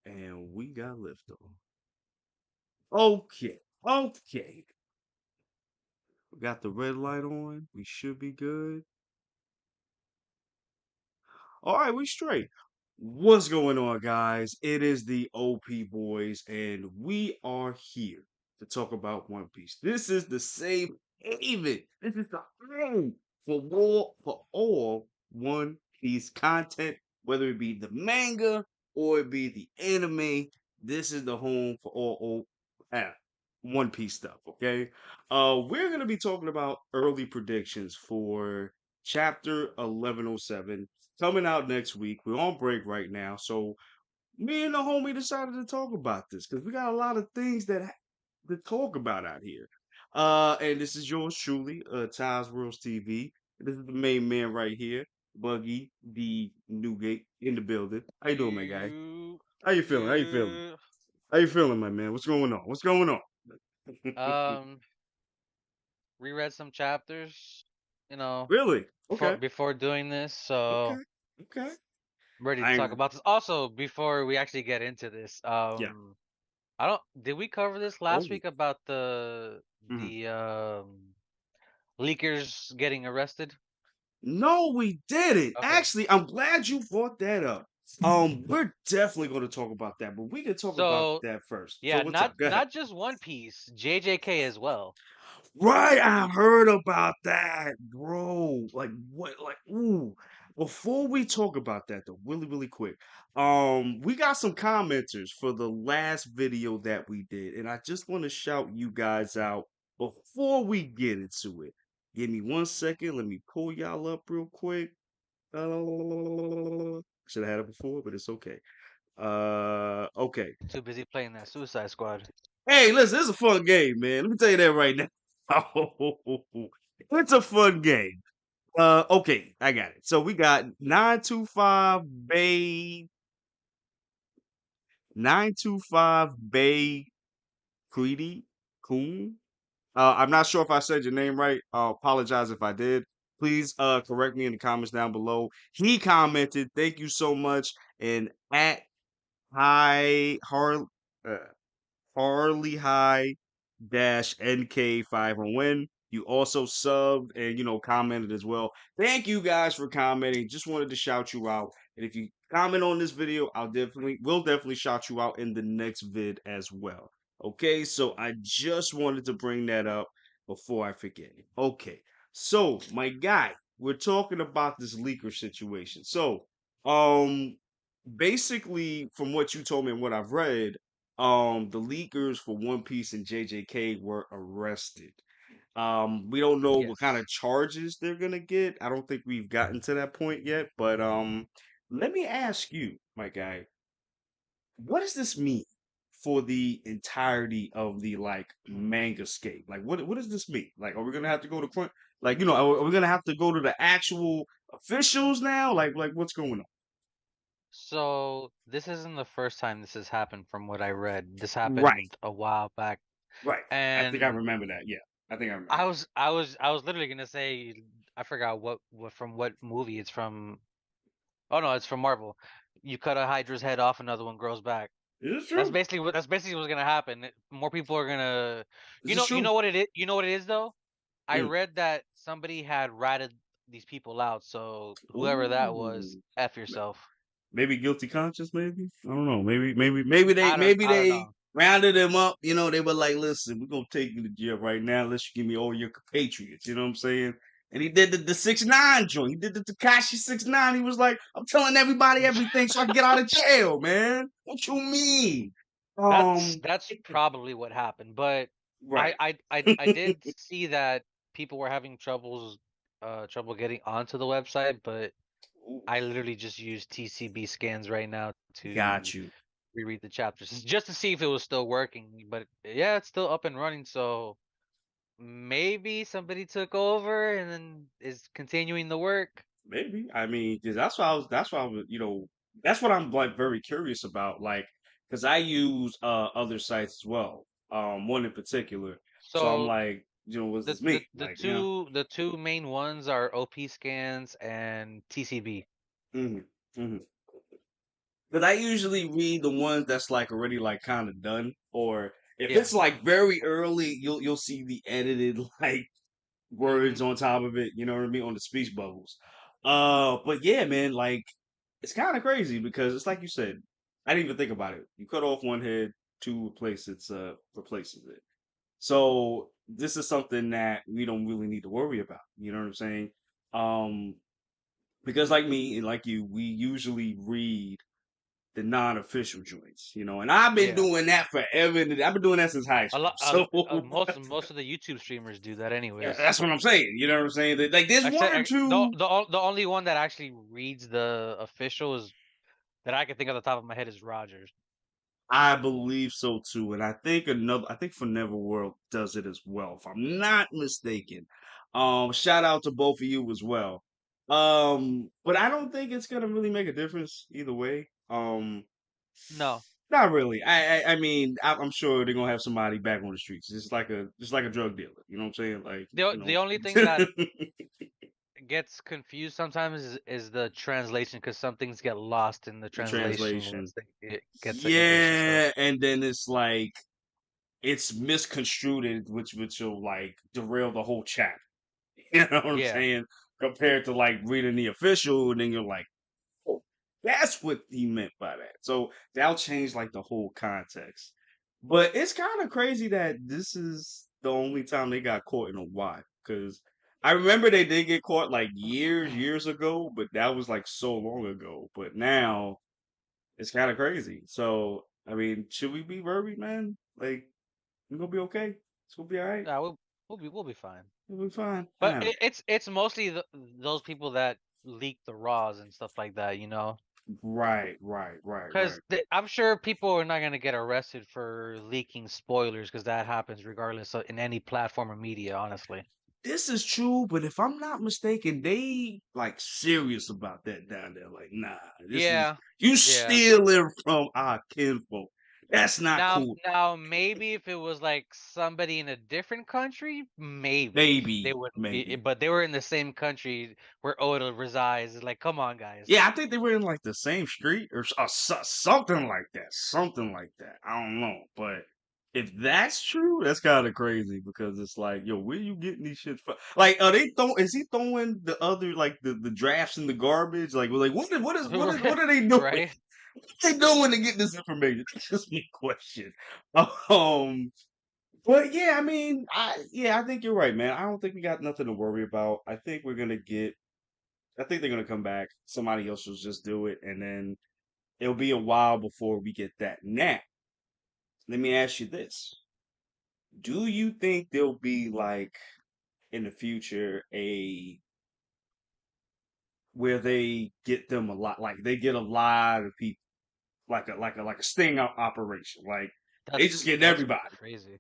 And we got liftoff. Okay, okay. We got the red light on. We should be good. All right, we straight. What's going on, guys? It is the OP Boys, and we are here to talk about One Piece. This is the safe haven. This is the home for all One Piece content, whether it be the manga or it be the anime. This is the home for One Piece stuff. Okay, we're gonna be talking about early predictions for chapter 1107 coming out next week. We're on break right now, so me and the homie decided to talk about this because we got a lot of things to talk about out here. And this is yours truly, tais.worldtv. This is the main man right here, Buggy the Newgate in the building. How you doing, my guy? You, How you feeling? How you feeling? you. How you feeling, my man? What's going on? What's going on? Um, reread some chapters, you know, Really? before Okay. before doing this, so Okay. Okay. I'm ready to I talk ain't. about this. Also, before we actually get into this, Yeah. I don't. Did we cover this last Oh. week about the leakers getting arrested? No, we didn't. Okay, Actually, I'm glad you brought that up. We're definitely going to talk about that, but we can talk about so that first. So yeah, what's up? not Go ahead. not just One Piece, JJK as well. Right, I heard about that, bro. Like what? Like ooh. Before we talk about that, though, really, really quick, we got some commenters for the last video that we did, and I just want to shout you guys out before we get into it. Give me 1 second. Let me pull y'all up real quick. Should have had it before, but it's okay. Okay. Too busy playing that Suicide Squad. Hey, listen, it's a fun game, man. Let me tell you that right now. It's a fun game. Okay, I got it. So we got 925 Bay 925 Bay Creedy Coon. I'm not sure if I said your name right. Apologize if I did. Please correct me in the comments down below. He commented, "Thank you so much." And at High uh, Harley High dash NK5 on win. You also subbed and commented as well. Thank you guys for commenting. Just wanted to shout you out. And if you comment on this video, we'll definitely shout you out in the next vid as well. Okay, so I just wanted to bring that up before I forget it. Okay, so my guy, we're talking about this leaker situation. So, basically, from what you told me and what I've read, the leakers for One Piece and JJK were arrested. We don't know what kind Yes. of charges they're gonna get. I don't think we've gotten to that point yet, but let me ask you, my guy, what does this mean for the entirety of the like manga scape? Like, what does this mean? Like, are we gonna have to go to print? Like, are we gonna have to go to the actual officials now? Like what's going on? So this isn't the first time this has happened from what I read. This Right, happened a while back. right. I think I And remember that. Yeah, I think I remember I that. was I was I was literally gonna say I forgot what from what movie it's from. Oh no, it's from Marvel. You cut a Hydra's head off, another one grows back. Is this That's true? basically what's gonna happen. More people are gonna Is this you true? know what it is you know what it is though? I Mm. read that somebody had ratted these people out, so whoever that was, Ooh. F M- yourself. Maybe guilty conscience, maybe? I don't know. Maybe they maybe I don't they know. rounded him up, they were like, listen, we're gonna take you to jail right now unless you give me all your compatriots, you know what I'm saying? And he did the 6ix9ine joint. He did the Takashi 6ix9ine. He was like, I'm telling everybody everything so I can get out of jail, man. What you mean? Um That's probably what happened, but right. I did see that people were having trouble getting onto the website, but Ooh, I literally just used TCB scans right now to got you. reread the chapters just to see if it was still working. But yeah, it's still up and running, so maybe somebody took over and then is continuing the work. Maybe. I mean, 'cause that's what I'm like very curious about. Like, because I use other sites as well. One in particular. So I'm So like, what's this mean? Like, the two main ones are OP scans and TCB. hmm hmm Because I usually read the ones that's like already like kind of done, or if Yeah. it's like very early, you'll see the edited like Mm-hmm. words on top of it. You know what I mean, on the speech bubbles. But yeah, man, like it's kind of crazy because it's like you said. I didn't even think about it. You cut off one head, two replaces it. So this is something that we don't really need to worry about. You know what I'm saying? Um, because like me and like you, we usually read the non-official joints, and I've been Yeah. doing that forever. And I've been doing that since high A school. lot. So Most of the YouTube streamers do that, yeah, anyways. that's what I'm saying. You know what I'm saying? Like there's one Except or two. the only one that actually reads the official is that I can think of the top of my head is Rogers. I believe so too, and I think for Never World does it as well, if I'm not mistaken. Shout out to both of you as well. But I don't think it's gonna really make a difference either way. No, Not really. I mean, I'm sure they're gonna have somebody back on the streets, just like a drug dealer. You know what I'm saying? Like, the only thing that gets confused sometimes is the translation, because some things get lost in the the translation translation. once they get to English and stuff. Yeah, and then it's like it's misconstrued, which will like derail the whole chat. You know what I'm Yeah. saying? Compared to like reading the official, and then you're like, oh, that's what he meant by that. So that'll change like the whole context. But it's kind of crazy that this is the only time they got caught in a while. Because I remember they did get caught like years ago, but that was like so long ago. But now it's kind of crazy. So I mean, should we be worried, man? Like, we're gonna be okay. It's gonna be all right. Yeah, we'll be fine. We'll be fine. But it's mostly those people that leak the raws and stuff like that, you know. Right. Because I'm sure people are not gonna get arrested for leaking spoilers, because that happens regardless of in any platform or media, honestly. This is true, but if I'm not mistaken, they like serious about that down there. Like, nah, this is Yeah, you yeah. stealing from our kinfolk. That's not cool. Now maybe if it was like somebody in a different country, maybe they Maybe, wouldn't be. maybe. But they were in the same country where Oda resides. It's like, come on, guys. Yeah, I think they were in like the same street or something like that. Something like that. I don't know, but if that's true, that's kind of crazy because it's like, yo, where you getting these shit from? Like, are they throwing? Is he throwing the other like the drafts in the garbage? Like, we're like, what are they doing? Right? They doing to get this information? That's just my question. Um, but yeah, I mean, I think you're right, man. I don't think we got nothing to worry about. I think they're gonna come back. Somebody else will just do it, and then it'll be a while before we get that. Now, let me ask you this: do you think there'll be like in the future a where they get them a lot, like they get a lot of people, like a sting operation, like they just getting That's everybody? crazy.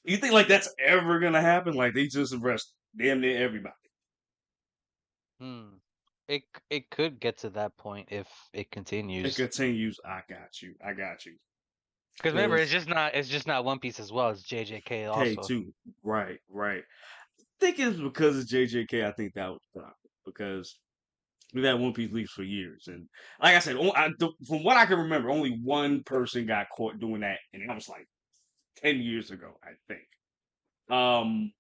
You think like that's ever gonna happen? Like they just arrest damn near everybody? Hmm. It could get to that point if it It continues. continues. I got you. I got you. Because remember, Because it's just not One Piece as well. It's JJK K also. two, right. I think it's because of JJK. I think that was the problem because we've had One Piece leaks for years, and like I said, from what I can remember, only one person got caught doing that, and that was like 10 years ago, I think. Um,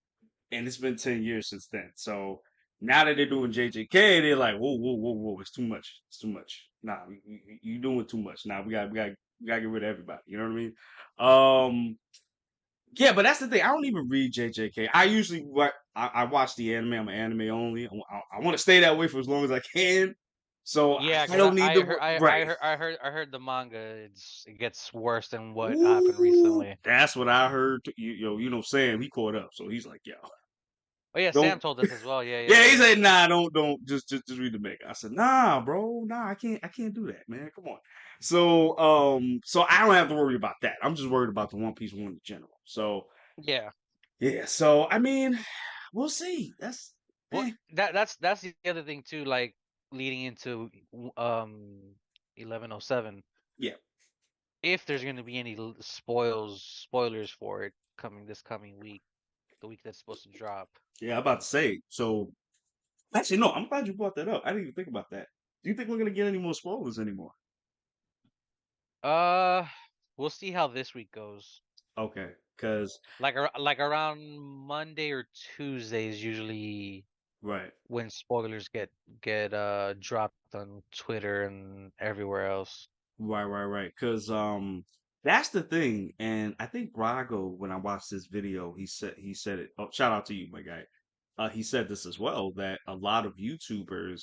and it's been 10 years since then. So now that they're doing JJK, they're like, whoa, it's too much, it's too much. Nah, you doing too much. Nah, we got to get rid of everybody. You know what I mean? Yeah, but that's the thing. I don't even read JJK. I usually I watch the anime. I'm an anime only. I want to stay that way for as long as I can. So Yeah, I because don't need I to heard right. I heard the manga. It gets worse than what happened Ooh, recently. that's what I heard. Sam, he caught up, so he's like, yo, Oh yeah, Sam don't. told us as well. Yeah, Yeah, he yeah. said, nah, don't, just read the manga. I said, nah, bro, nah, I can't do that, man. Come on. So I don't have to worry about that. I'm just worried about the One Piece one in general. So Yeah. yeah, so I mean, we'll see. Well, Eh, that's the other thing too. Like leading into 1107. yeah, If there's gonna be any spoilers for it coming this coming week, the week that's supposed to drop. yeah. I'm about to say. So actually, no. I'm glad you brought that up. I didn't even think about that. Do you think we're gonna get any more spoilers anymore? Uh, we'll see how this week goes. Okay, because Like around Monday or Tuesday is usually right. when spoilers get dropped on Twitter and everywhere else. Right. Because that's the thing, and I think Brago, when I watched this video, he said it. Oh, shout out to you, my guy. He said this as well that a lot of YouTubers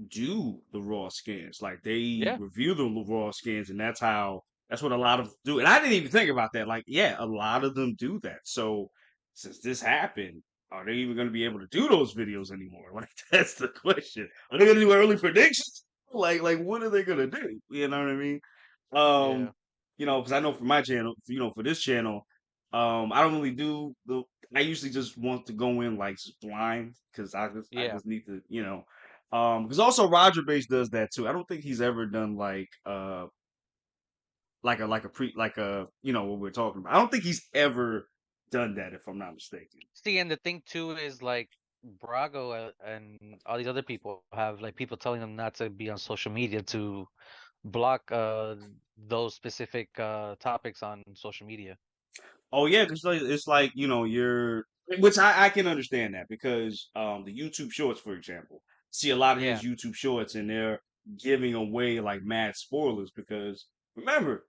do the raw scans, like they Yeah, review the raw scans, and that's what a lot of do. And I didn't even think about that. Like, yeah, a lot of them do that. So since this happened, are they even going to be able to do those videos anymore? Like, that's the question. Are they going to do early predictions? Like, what are they gonna do? You know what I mean? yeah, Um, because I know for my channel, for this channel, I don't really do the. I usually just want to go in like blind because I yeah. just need to, because also Roger Base does that too. I don't think he's ever done like a pre like a what we're talking about. I don't think he's ever done that if I'm not mistaken. See, and the thing too is like Brago and all these other people have like people telling them not to be on social media to block those specific topics on social media. Oh yeah, because it's like you're, which I can understand that because the YouTube Shorts, for example, see a lot of Yeah. his YouTube Shorts and they're giving away like mad spoilers because remember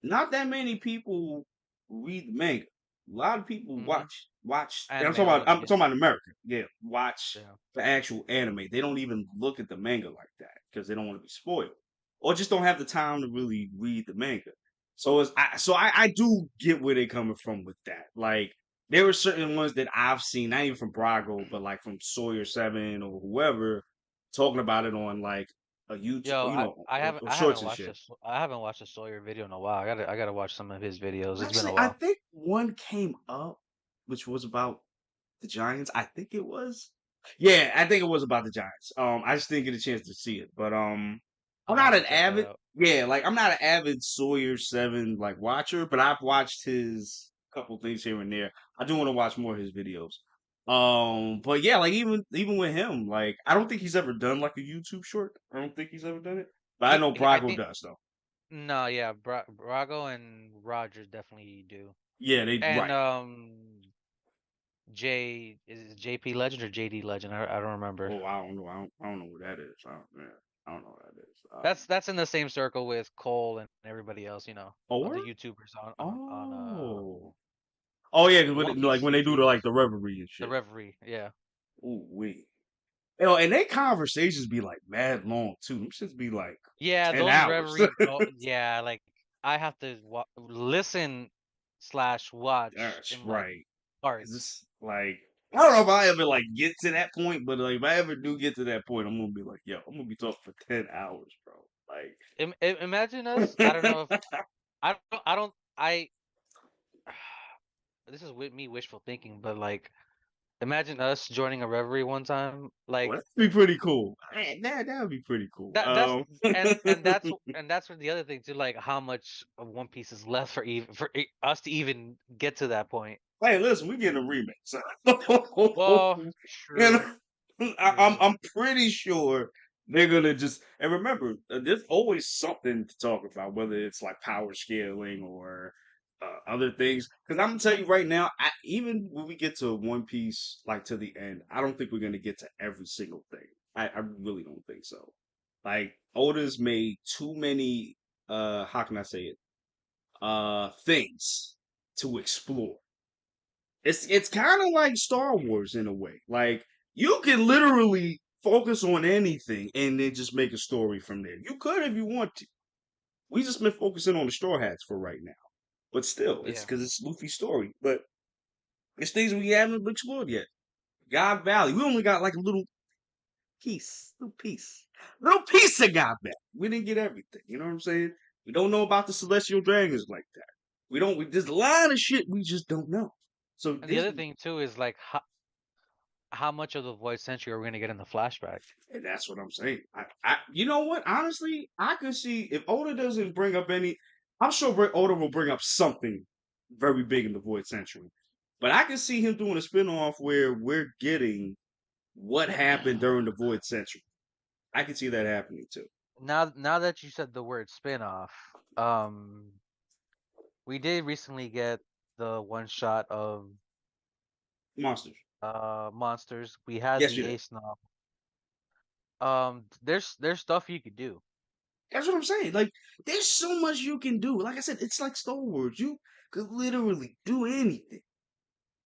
not that many people read the manga. A lot of people Mm-hmm. watch. And Anime already, I'm yeah. talking about America. Yeah, watch Yeah. the actual anime. They don't even look at the manga like that because they don't want to be spoiled, or just don't have the time to really read the manga. So I do get where they're coming from with that. Like there were certain ones that I've seen, not even from Brago, but like from Sawyer Seven or whoever, talking about it on like a YouTube, Yo, or I shorts haven't and watched shit. this. I haven't watched a Sawyer video in a while. I gotta watch some of his videos. It's been a Actually, I while. think one came up, which was about the Giants. I think it was. Yeah, I think it was about the Giants. I just didn't get a chance to see it, but I'm I'm gonna not have to an check that avid. out. Yeah, like I'm not an avid Sawyer Seven like watcher, but I've watched his couple things here and there. I do want to watch more of his videos. But yeah, like even with him, like I don't think he's ever done like a YouTube short. I don't think he's ever done it, but I know I Brago think does though. no, yeah, Brago and Rogers definitely do. Yeah, they And right. J is it JP Legend or JD Legend? I don't remember. Oh, I don't know. I don't know what that is. Yeah, I don't know what that is. That's in the same circle with Cole and everybody else, Oh, of the word? YouTubers on Oh, oh yeah, 'cause One like Piece when they do the YouTubers. like the reverie and The shit. Reverie, yeah. Ooh, wee. And they conversations be like mad long too. Them shits be like Yeah, 10 those hours. Reverie go yeah, like I have to listen slash watch That's in like right. Cause parts. it's like I don't know if I ever like get to that point, but like if I ever do get to that point, I'm gonna be like, yo, I'm gonna be talking for 10 hours, bro. Imagine us. I don't Like, know if I this is with me wishful thinking, but like imagine us joining a Reverie one time. well, Like that'd be pretty cool. That would be pretty cool. that's and that's for the other thing too, like how much of One Piece is left for us to even get to that point. Hey, listen, we getting a remix. Well, And true, I'm true. I'm pretty sure they're gonna just and remember, there's always something to talk about, whether it's like power scaling or other things. Because I'm gonna tell you right now, even when we get to One Piece, like to the end, I don't think we're gonna get to every single thing. I really don't think so. Like Oda's made too many how can I say it? Things to explore. It's kind of like Star Wars in a way. Like you can literally focus on anything and then just make a story from there. You could if you want to. We just been focusing on the Straw Hats for right now, but still, it's Yeah. because it's Luffy's story. But it's things we haven't explored yet. God Valley, we only got like a little piece of God Valley. We didn't get everything. You know what I'm saying? We don't know about the Celestial Dragons like that. We don't. There's a lot of shit we just don't know. So And the this other thing too is like how much of the Void Century are we gonna get in the flashback? And that's what I'm saying. You know what? Honestly, I could see if Oda doesn't bring up any. I'm sure Oda will bring up something very big in the Void Century. But I can see him doing a spinoff where we're getting what happened during the Void Century. I can see that happening too. now that you said the word spin-off, um, we did recently get the one shot of Monsters. monsters. We had Yes, the you did. Ace novel. There's stuff you could do. That's what I'm saying. Like, there's so much you can do. Like I said, it's like Star Wars. You could literally do anything.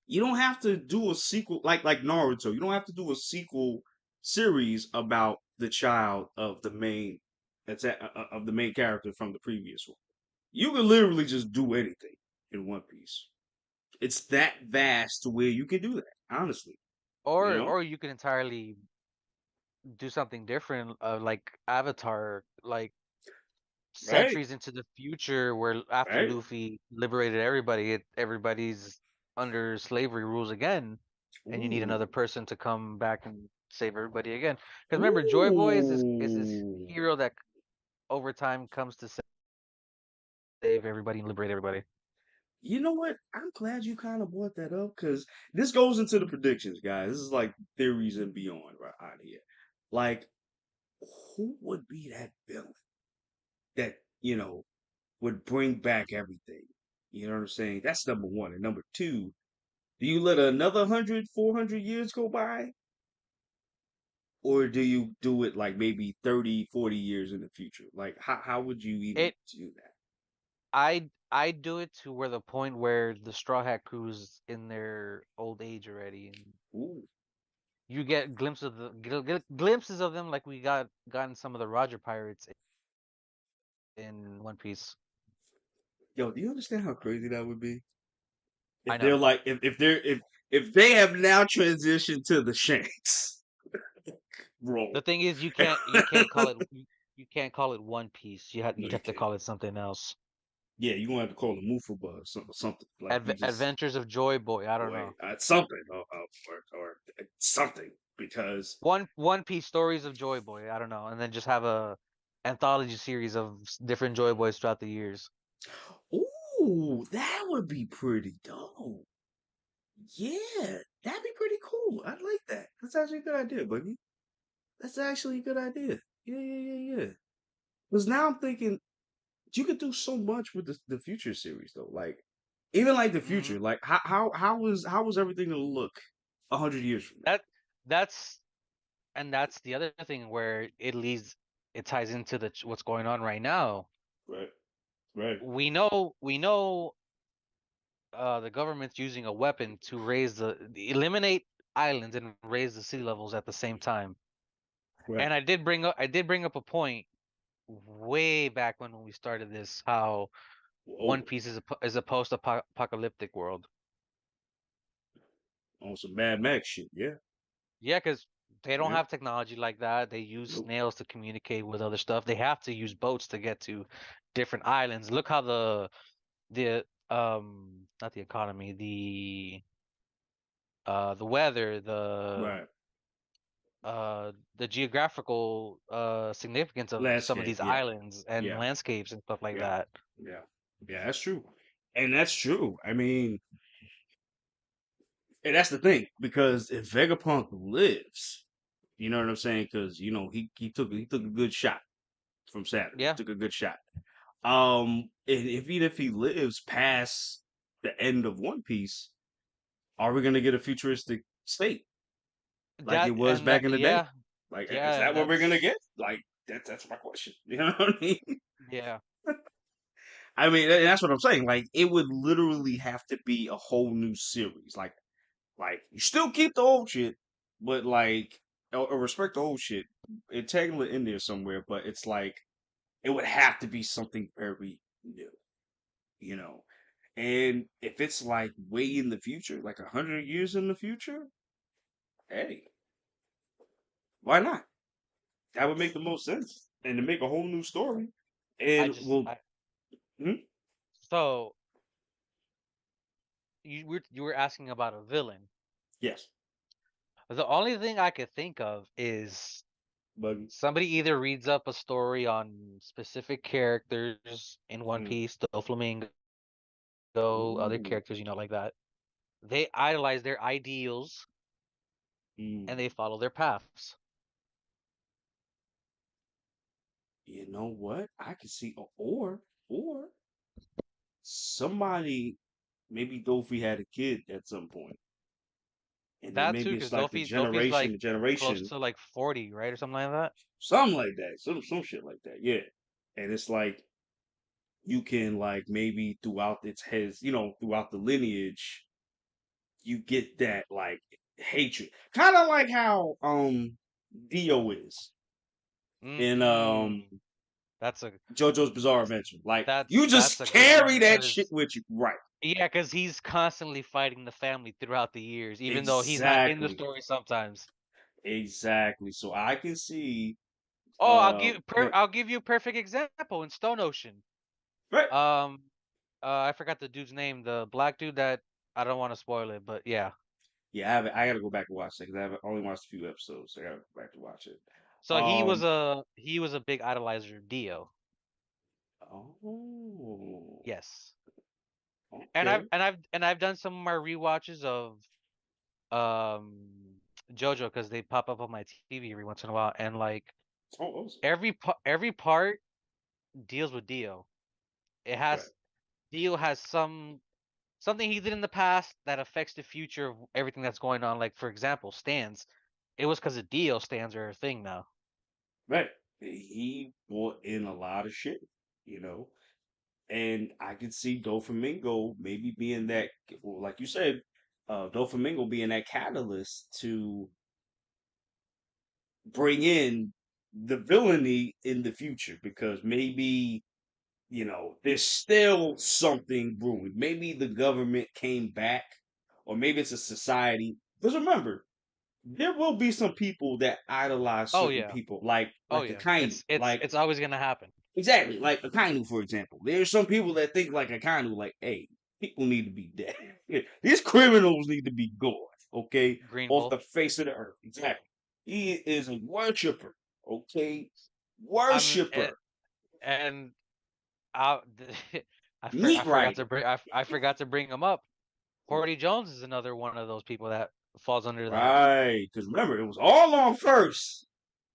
You don't have to do a sequel like Naruto. You don't have to do a sequel series about the child of the main of the main character from the previous one. You can literally just do anything in One Piece. It's that vast to where you can do that. Honestly, you know, Or you can entirely do something different, like Avatar, like right, centuries into the future, where after right. Luffy liberated everybody, everybody's under slavery rules again, and you need Ooh, another person to come back and save everybody again. Because remember, joyboy is this ooh. hero that over time comes to save everybody and liberate everybody. You know what? I'm glad you kind of brought that up because this goes into the predictions, guys. This is like theories and beyond right out here. Like, who would be that villain that, would bring back everything? You know what I'm saying? That's number one. And number two, do you let another 100, 400 years go by? Or do you do it like maybe 30, 40 years in the future? Like, how would you even It do that? I do it to where the point where the Straw Hat Crew's in their old age already, and Ooh. you get glimpses of them like we gotten some of the Roger pirates in One Piece. Yo, do you understand how crazy that would be? I If they're know. like, if they have now transitioned to the Shanks role. The thing is, you can't call it you can't call it One Piece. No, You'd you have to can't. call it something else. Yeah, you're gonna have to call it Mufaba or something like you just Adventures of Joy Boy. I don't boy know. something or something because One Piece stories of Joy Boy. I don't know, and then just have a anthology series of different Joy Boys throughout the years. ooh, that would be pretty dope. Yeah, that'd be pretty cool. I'd like that. That's actually a good idea, buddy. That's actually a good idea. Yeah, yeah, yeah, yeah. Because now I'm thinking you could do so much with the future series though. Like even like the Hmm. future, like how was everything gonna look 100 years from now? That that's that's the other thing where it ties into what's going on right now. Right, right. We know the government's using a weapon to eliminate islands and raise the sea levels at the same time. Right. And I did bring up a point way back when we started this, how One Oh, Piece is a post-apocalyptic world. on some Mad Max shit. Yeah. Yeah, because they don't Yeah. have technology like that. They use Nope. snails to communicate with other stuff. They have to use boats to get to different islands. Look how the not the economy, the weather, Right. the geographical significance of some of Landscape. these Yeah. islands and Yeah. landscapes and stuff like Yeah. that. Yeah. Yeah. That's true. And that's true. I mean, and that's the thing because if Vegapunk lives, you know what I'm saying? Because he took a good shot from Saturn. He Yeah, took a good shot. And if even if he lives past the end of One Piece, are we gonna get a futuristic state like it that was and back that in the day? yeah, Like, is yeah, that and what we're gonna that's get? Like, that's my question. You know what I mean? yeah. I mean, and that's what I'm saying. Like, it would literally have to be a whole new series. Like you still keep the old shit, but like, or respect the old shit, integral it in there somewhere. But it's like it would have to be something very new, you know. And if it's like way in the future, like 100 years in the future, hey, why not? That would make the most sense, and to make a whole new story. I And just well, I hmm? so you were asking about a villain. Yes, The only thing I could think of is but somebody either reads up a story on specific characters in One mm, Piece, Doflamingo, other ooh, characters, like that. They idolize their ideals and mm, they follow their paths. You know what? I can see, or somebody, maybe Dofi had a kid at some point, and then That too, maybe it's because like the Luffy's generation like to close generation, to like 40, right, or something like that. something like that, some shit like that. Yeah, and it's like you can like maybe throughout its heads, throughout the lineage, you get that like hatred, kind of like how Dio is in Mm, that's a JoJo's Bizarre Adventure. Like you that's just a good one carry that shit because with you, right? yeah, because he's constantly fighting the family throughout the years, even though he's not in the Exactly, story sometimes. exactly. So I can see, Oh, man, I'll give you a perfect example in Stone Ocean. right? Um, I forgot the dude's name, the black dude that I don't want to spoil it, but yeah. Yeah, I haven't. I gotta go back and watch that because I haven't only watched a few episodes. So I gotta go back to watch it. So he was a big idolizer of Dio. Oh, Yes. okay. And I've done some of my rewatches of um JoJo because they pop up on my TV every once in a while, and like Oh, awesome. every part deals with Dio. It Right, has Dio has something he did in the past that affects the future of everything that's going on. Like for example, stands. It was because of Dio stands are a thing now. right. He brought in a lot of shit, you know, and I can see Doflamingo maybe being that, well, like you said, Doflamingo being that catalyst to bring in the villainy in the future because maybe there's still something brewing. Maybe the government came back, or maybe it's a society. Because remember, there will be some people that idolize Oh certain yeah. people, like Oh a yeah. Kainu, like It's always gonna happen. exactly like a Kainu, for example. There's some people that think like a Kainu, like, hey, people need to be dead. These criminals need to be gone, okay, Green off Bull. the face of the earth. Exactly. He is a worshiper, okay, I'm worshiper, and I meat I rider. I forgot to bring him up. Horty Jones is another one of those people that falls under that. Right, because remember, it was all on first.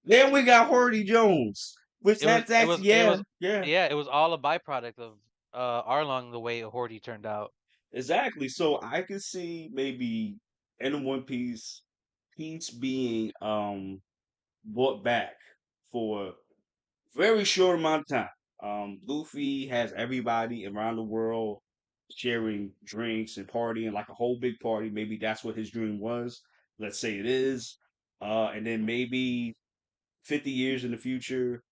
Then we got Horty Jones, which that's actually, It yeah, was yeah, yeah, it was all a byproduct of Arlong the way Horty turned out. exactly. So I can see maybe in One Piece, Peace being brought back for a very short amount of time. Luffy has everybody around the world sharing drinks and partying like a whole big party. Maybe that's what his dream was. Let's say it is. And then maybe 50 years in the future,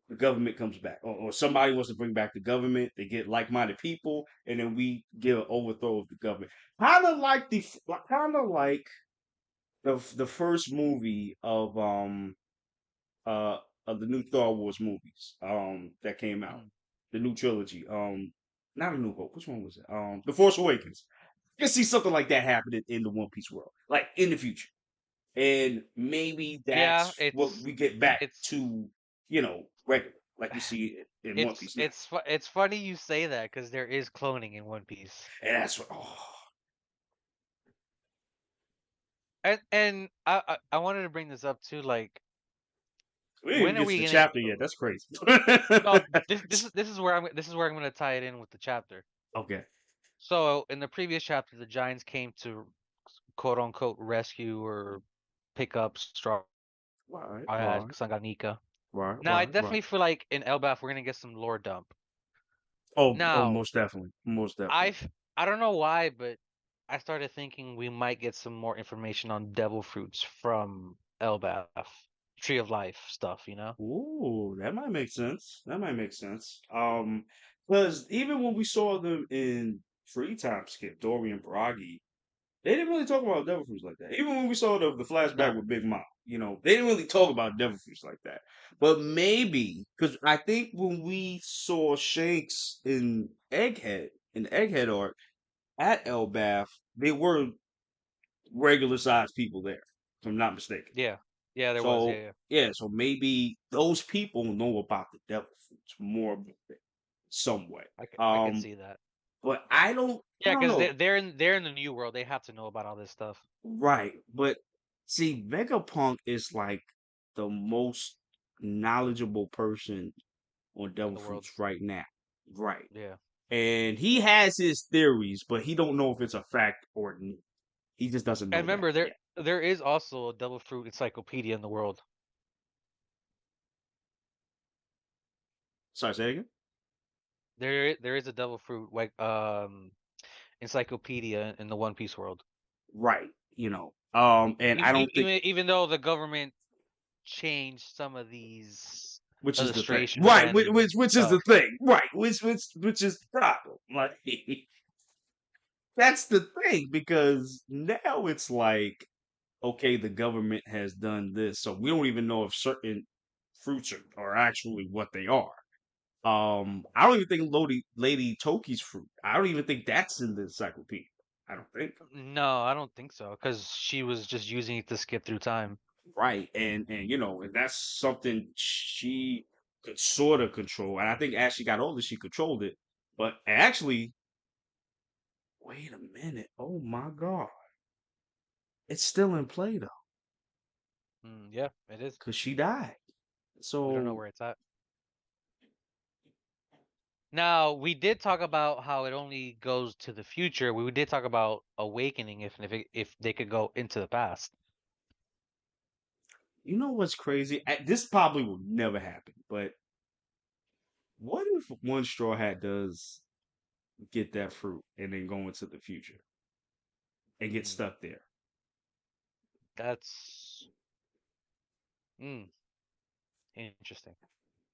the government comes back, or somebody wants to bring back the government. They get like-minded people, and then we get an overthrow of the government. Kind of like the first movie uh of the new Star Wars movies that came out, Mm. the new trilogy. Not a New Hope. Which one was it? The Force Awakens. You can see something like that happening in the One Piece world, like in the future. And maybe Yeah, that's what we get back it's to, regular, like we see it in One Piece now. it's funny you say that because there is cloning in One Piece. And that's what, oh, And I wanted to bring this up too, like we didn't even when are get to we the gonna chapter yet. That's crazy. no this is where I'm gonna tie it in with the chapter. Okay. So in the previous chapter, the Giants came to quote unquote rescue or pick up Straw Right, Hat right, Sanganika. right, Now I right, right. definitely feel like in Elbaf we're gonna get some lore dump. Oh, Now most definitely. Most definitely. I don't know why, but I started thinking we might get some more information on devil fruits from Elbaf, Tree of Life stuff, you know? Ooh, that might make sense. That might make sense. Because even when we saw them in Free Time Skip, Dory and Baragi, they didn't really talk about devil fruits like that. Even when we saw the flashback No. with Big Mom, they didn't really talk about devil fruits like that. But maybe because I think when we saw Shanks in the Egghead arc at Elbath, they were regular sized people there, if I'm not mistaken. Yeah. Yeah, there was. Yeah, So yeah. yeah, so maybe those people know about the devil fruits more some way. I could Um, see that. but I Yeah, don't because know. they're in the new world. They have to know about all this stuff. Right. But see, Vegapunk is like the most. knowledgeable person on in devil the world. fruits right now. Right. Yeah. And he has his theories, but he don't know if it's a fact or not. He just doesn't And know that remember, there yet. there is also a devil fruit encyclopedia in the world. Sorry, say that again? There is a devil fruit like encyclopedia in the One Piece world. Right. And I don't think, Even though the government changed some of these which is the thing. illustrations Right, and which is the stuff. thing. Right, which is the problem. Like that's the thing because now it's like, okay, the government has done this, so we don't even know if certain fruits are actually what they are. I don't even think Lady Toki's fruit. I don't even think that's in the encyclopedia. I don't think. No, I don't think so, because she was just using it to skip through time. Right, and and that's something she could sort of control. And I think as she got older, she controlled it. But actually, wait a minute. Oh my God, it's still in play though, Yeah, it is. because she died. We don't know So where it's at. Now, we did talk about how it only goes to the future. We did talk about awakening if they could go into the past. you know what's crazy? This probably will never happen. But what if one straw hat does get that fruit and then go into the future and get Mm, stuck there? that's mm, interesting.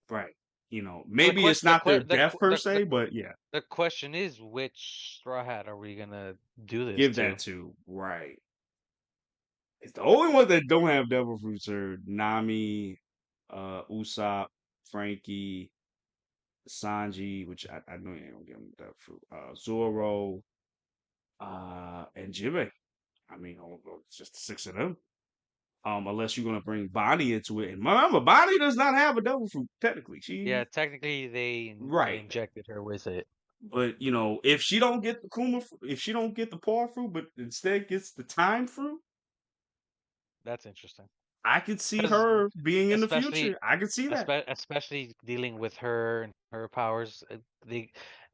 Right. So the Maybe it's question, the not their que the death qu- per se, but yeah, the question is, which straw hat are we gonna do this give that to? to. Right. It's the only ones that don't have devil fruits are Nami, Usopp, Frankie, Sanji, which I know you ain't gonna give him devil fruit. Zoro, and Jibe. I mean, it's just six of them. Unless you're gonna bring Bonnie into it, and remember, Bonnie does not have a devil fruit technically. Yeah, She technically they right, injected her with it. but if she don't get the if she don't get the paw fruit, but instead gets the time fruit, That's interesting. I could see Because her being in the especially future. I could see that. especially dealing with her and her powers,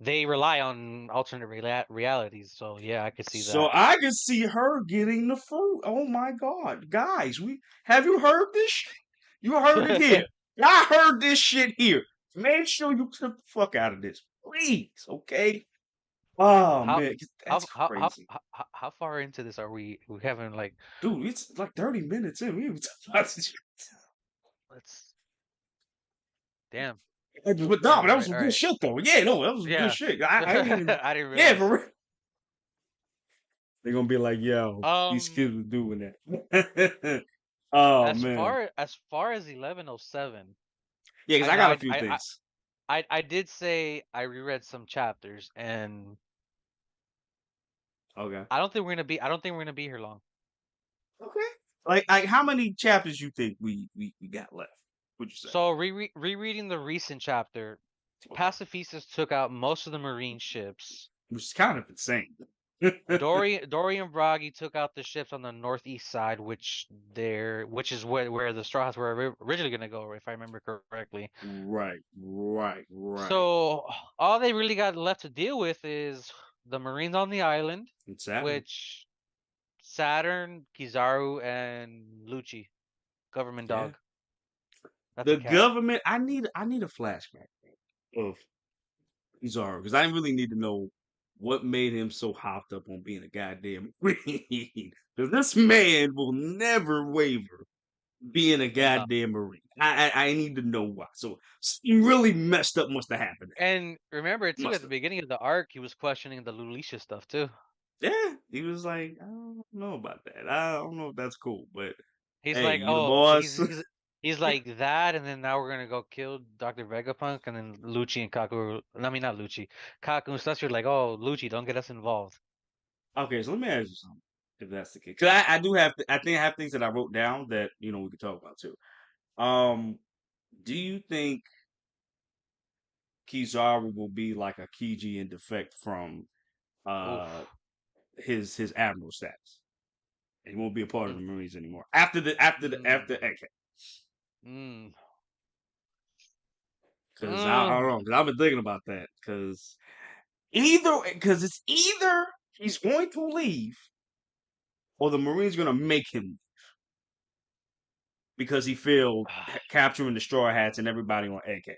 they rely on alternate realities. So yeah, I could see So that. I could see her getting the fruit. Oh my God, guys, we have you heard this? Shit? You heard it here. I heard this shit here. Make sure you clip the fuck out of this, please. Okay. Oh How man, 'cause that's crazy, how far into this are we? We haven't like dude. It's like 30 minutes in. We even talked about this. let's damn But no, but damn. that was some All good right. shit though. Yeah, no, that was some good Yeah. shit. I ain't even. I didn't Yeah, realize. for real. They're gonna be like, yo, these Um, kids are doing that. Oh man. as far as 1107, Yeah, because I I know got a few things. I did say I reread some chapters, and Okay. I don't think we're gonna be here long. Okay. Like how many chapters you think we got left? Would you say? So rereading the recent chapter, Okay. pacifistas took out most of the marine ships. Which is kind of insane. Dory and Bragi took out the ships on the northeast side, which is where the Straw Hats were originally gonna go, if I remember correctly. Right, right, right. So all they really got left to deal with is the Marines on the island, It's Saturn. which Saturn, Kizaru, and Lucci, government Yeah. dog. That's a The cat. government. I need a flashback of Kizaru because I really need to know what made him so hopped up on being a goddamn marine. Because this man will never waver being a No. goddamn marine. I need to know why. So something really messed up must have happened. And remember too, at Must the have. beginning of the arc, he was questioning the Lulisha stuff too. Yeah, he was like, I don't know about that. I don't know if that's cool, but He's hey, like, you the oh, boss. he's like that, and then now we're gonna go kill Dr. Vegapunk, and then Lucci and Kaku. I mean, not Lucci, Kaku and Sasuke are like, oh, Lucci, don't get us involved. Okay, so let me ask you something. If that's the case, because I do have, I think I have things that I wrote down that we could talk about too. Um, do you think Kizaru will be like a Kiji in defect from uh Oof. his admiral status? He won't be a part of Mm, the Marines anymore after the mm, okay. mm. Cause I don't know. Cause I've been thinking about that. Cause it's either he's going to leave or the Marines gonna make him because he failed capturing the straw hats and everybody on Egghead,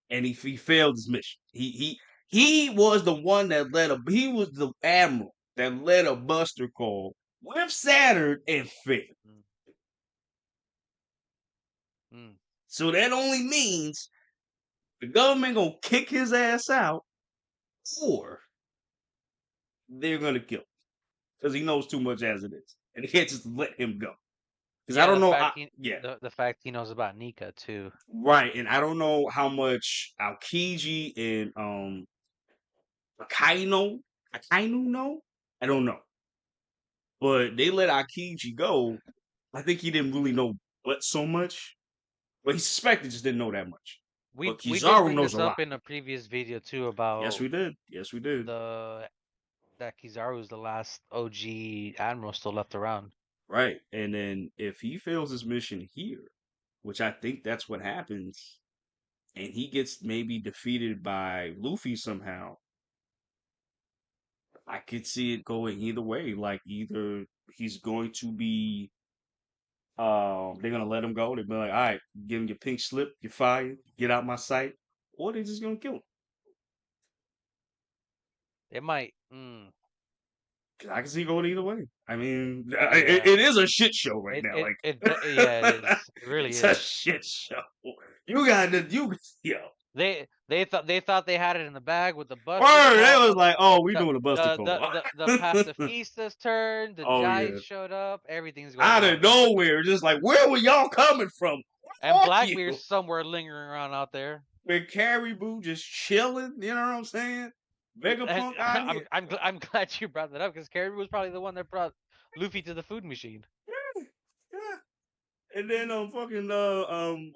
and he failed his mission. He was the one that he was the admiral that led a buster call with Saturn and failed. Mm, mm. So that only means the government gonna kick his ass out, or they're gonna kill him because he knows too much as it is, and they can't just let him go. Because I Yeah, don't know. Yeah, the fact he knows about Nika too. right, and I don't know how much Aokiji and Akainu Akainu know. I don't know, but they let Aokiji go. I think he didn't really know what so much, but he suspected, just didn't know that much. But We did Kizaru bring knows this a lot. up in a previous video too Yes, about we did. Yes, we did. the that Kizaru is the last OG admiral still left around. Right, and then if he fails his mission here, which I think that's what happens, and he gets maybe defeated by Luffy somehow, I could see it going either way. Like either he's going to be they're gonna let him go. They'll be like, all right, give him your pink slip, you're fired, get out my sight, or they're just gonna kill him. It might. Mm, 'Cause I can see it going either way. I mean, yeah. it is a shit show right now. Yeah, it Like is. It really it's a is. shit show. You got to you yo. They thought they had it in the bag with the Buster Word, they Call. was like, oh, we doing a Buster Call. The pacifistas turned. The Oh yeah. Giants showed up. Everything's going Out on of now. nowhere, just like, where were y'all coming from? Where And are you? Blackbeard's somewhere lingering around out there. With Caribou just chilling, you know what I'm saying? And Vegapunk out here. I'm glad you brought that up because Caribou was probably the one that brought Luffy to the food machine. Yeah, yeah. And then fucking like,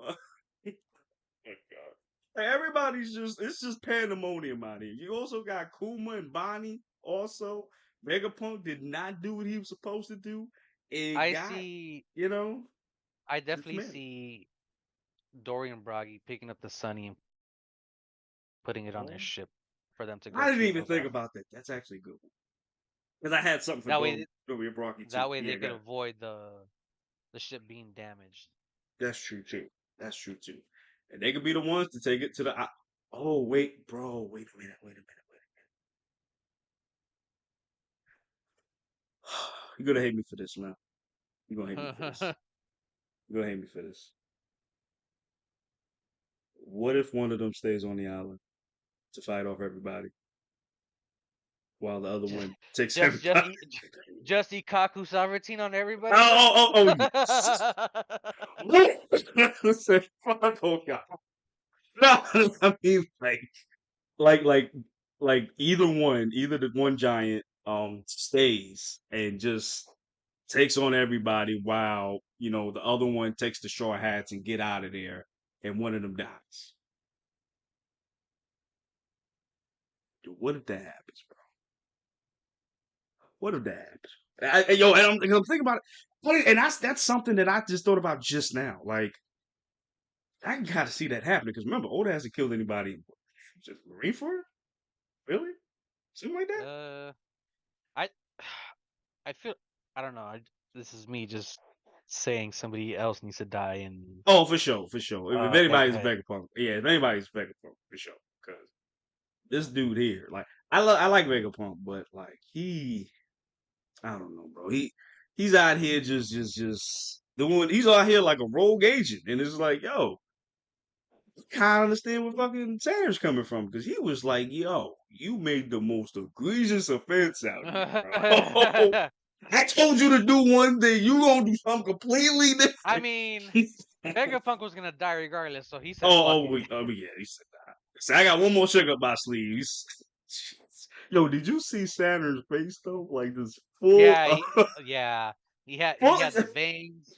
everybody's just it's just pandemonium out here. You also got Kuma and Bonnie also. Vegapunk did not do what he was supposed to do. It I got, see. you know, I definitely dismissed. see Dorian Bragi picking up the Sunny and putting it on his Oh, ship for them to go I didn't kill even those think off. about that. That's actually a good one. Because I had something for That way, Dorian Brockie too. that way they Yeah, could got avoid the ship being damaged. that's true too. That's true too. And they could be the ones to take it to the. Oh wait, bro, wait a minute, wait a minute, wait a minute. You're gonna hate me for this, man. You're gonna hate me for this. You're gonna hate me for this. What if one of them stays on the island to fight off everybody while the other just one takes just just everybody? eat just eat Kaku sovereignty on everybody. Oh, yes. Say, fuck, oh god. No, I mean like like either the one giant stays and just takes on everybody while the other one takes the straw hats and get out of there, and one of them dies. Dude, what if that happens, bro? What if that happens? Yo, and I'm thinking about it. And that's something that I just thought about just now. Like I gotta see that happening because remember, Oda hasn't killed anybody. Just Marine for it? Really? Something like that? uh, I I feel I don't know. This is me just saying somebody else needs to die in Oh, for sure, for sure. If anybody's Egghead. Vegapunk, yeah, if anybody's Vegapunk, for sure. Because this dude here, like, I like Vegapunk, but like I don't know, bro. He's out here just doing. He's out here like a rogue agent, and it's like, yo, kind of understand where fucking Sanders coming from because he was like, yo, you made the most egregious offense out here, bro. I told you to do one thing, you gonna do something completely I different. mean, Vegapunk was gonna die regardless, so he said, Oh, "Fuck it." yeah, he said that. See, I got one more trick up my sleeve. Yo, did you see Saturn's face though? Like this full, Yeah, yeah. full. He had the Son, veins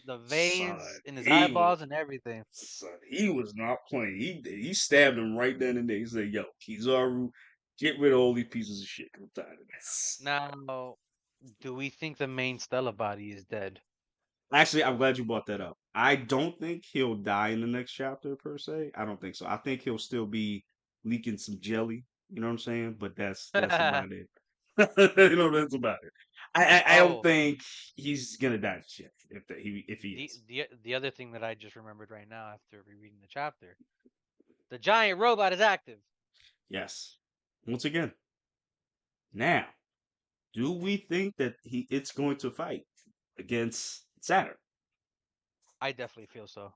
in his he was, eyeballs and everything. son, he was not playing. He stabbed him right then and there. He said, "Yo, Kizaru, get rid of all these pieces of shit. I'm tired of this." Now, do we think the main Stella body is dead? Actually, I'm glad you brought that up. I don't think he'll die in the next chapter per se. I don't think so. I think he'll still be leaking some jelly. You know what I'm saying? But that's about it. You know, that's about it. I don't Oh, think he's gonna die just yet. If he the is, the other thing that I just remembered right now after rereading the chapter, the giant robot is active. yes. Once again, now, do we think that it's going to fight against Saturn? I definitely feel so.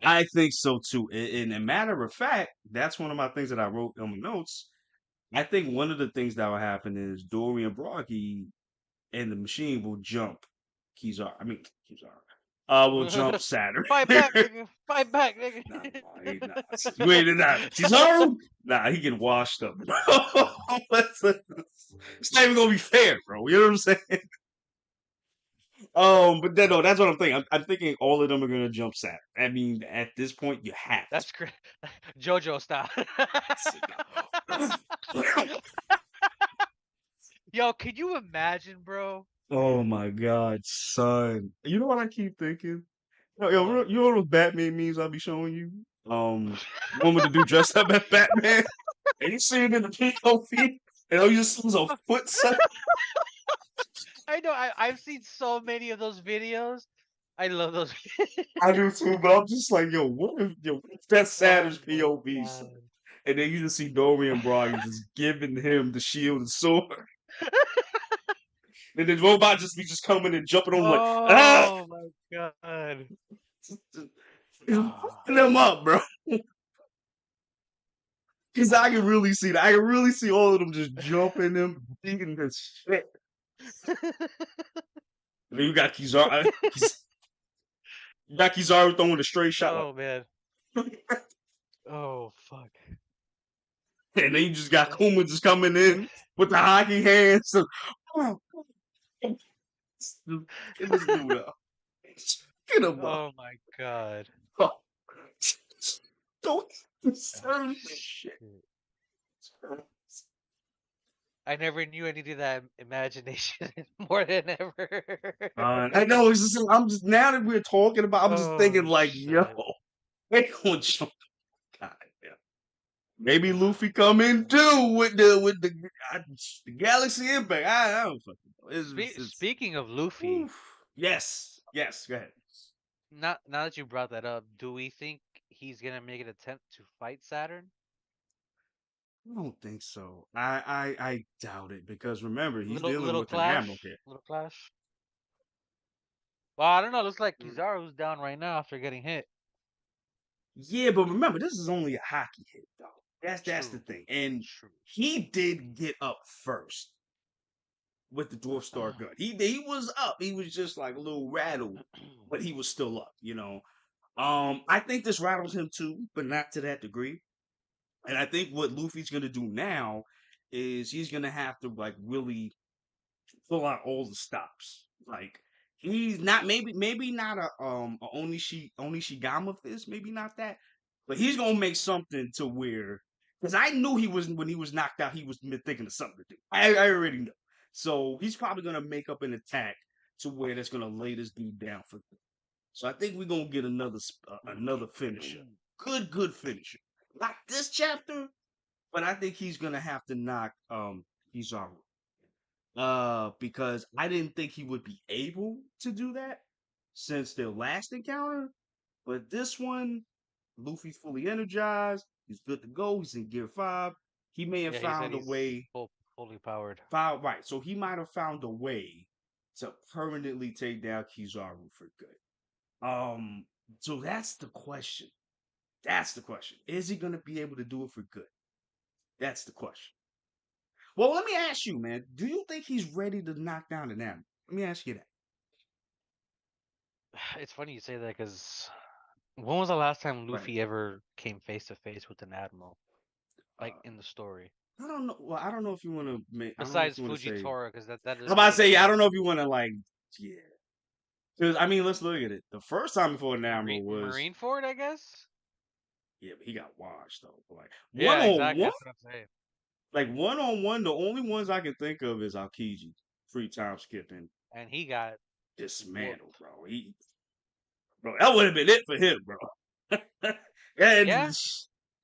I think so too. And a matter of fact, that's one of my things that I wrote on my notes. I think one of the things that will happen is Dorian Broggy and the machine will jump Kizar. I mean Kizar. Will jump Saturn. Fight back, nigga! Fight back, nigga! Nah, he not. You ain't not. Kizaru? Nah, he get washed up, bro. It's not even gonna be fair, bro. You know what I'm saying? But then, no, that's what I'm thinking. I'm thinking all of them are gonna jump Saturn. I mean, at this point, you have to. That's great. JoJo style. Sit down. Yo, can you imagine, bro? Oh my god, son. You know what I keep thinking? What? You know those Batman memes I'll be showing you? The one with the dude dressed up as Batman, and you see it in the POV, and all you just see is a foot set. I know. I've seen so many of those videos. I love those. I do too, but I'm just like, what if that's Saturn's Oh my POV, son? god. And then you just see Dorian Broggy just giving him the shield and sword. And then robot just be just coming and jumping on him like, ah! Oh my god. He's Oh, fucking them up, bro. Because I can really see that. I can really see all of them just jumping them, thinking this shit. And then you got Kizaru. You got Kizaru throwing a straight shot like, oh man. Oh fuck. and then you just got Kuma just coming in with the hockey hands. So, oh, get this dude up. Get him up. Oh my god. Oh, don't Oh deserve this shit. shit. I never knew I needed that imagination more than ever. I know. It's just, I'm just now that we're talking about. I'm just thinking Oh like, yo, shit. they gonna jump. God damn. Maybe Luffy come in too with the Galaxy Impact. I don't fucking know. It's Speaking of Luffy, oof. Yes, yes. Go ahead. now that you brought that up, do we think he's gonna make an attempt to fight Saturn? I don't think so. I doubt it because remember he's dealing Little with an admiral clash, here. little clash. Well, I don't know. Looks like Mm. Kizaru's down right now after getting hit. Yeah, but remember this is only a hockey hit though. That's the True, thing, and true. he did get up first with the dwarf star gun. He was up. He was just like a little rattled, but he was still up. You know. I think this rattles him too, but not to that degree. And I think what Luffy's gonna do now is he's gonna have to like really pull out all the stops. Like he's not maybe not a Onishigama fist, maybe not that, but he's gonna make something to where because I knew he was when he was knocked out, he was thinking of something to do. I already know. So he's probably gonna make up an attack to where that's gonna lay this dude down for good. So I think we're gonna get another finisher. Good finisher. Not this chapter, but I think he's gonna have to knock Kizaru. Because I didn't think he would be able to do that since their last encounter. But this one, Luffy's fully energized. He's good to go. He's in gear 5. He may have Yeah, he said found a he's way. fully powered. Right. So he might have found a way to permanently take down Kizaru for good. So that's the question. That's the question. Is he gonna be able to do it for good? That's the question. Well, let me ask you, man. Do you think he's ready to knock down an animal? Let me ask you that. It's funny you say that because when was the last time Right. Luffy ever came face to face with an admiral, like Uh, in the story? I don't know. Well, I don't know if you want to make. I don't know if Besides you want to say. Fujitora, because that I'm about was to in the say. I don't know past. if you want to like. Yeah. Because I mean, let's look at it. The first time before an admiral was. Marineford, I guess. Yeah, but he got washed though. But, like one Yeah, on exactly. one, That's what I'm saying. like one on one. The only ones I can think of is Aokiji, free time skipping, And he got dismantled, whooped. bro. bro. That would have been it for him, bro. And Yeah,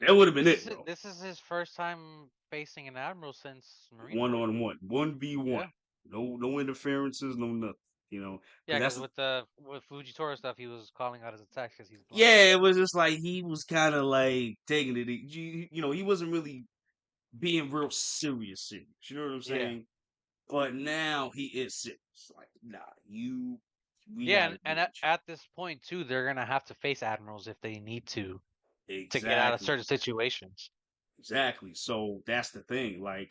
that would have been it, bro. this is his first time facing an admiral since One Marineford. on one, 1v1. Yeah. No interferences, no nothing. You know, Yeah, because because that's with Fujitora stuff, he was calling out his attacks because he's blind. yeah. It was just like he was kind of like taking it. You know, he wasn't really being real serious. You know what I'm Yeah. saying? But now he is serious. Like, nah, we Yeah, got to and deal with at this point too, they're gonna have to face admirals if they need you. to get out of Exactly, certain situations. exactly. So that's the thing. Like,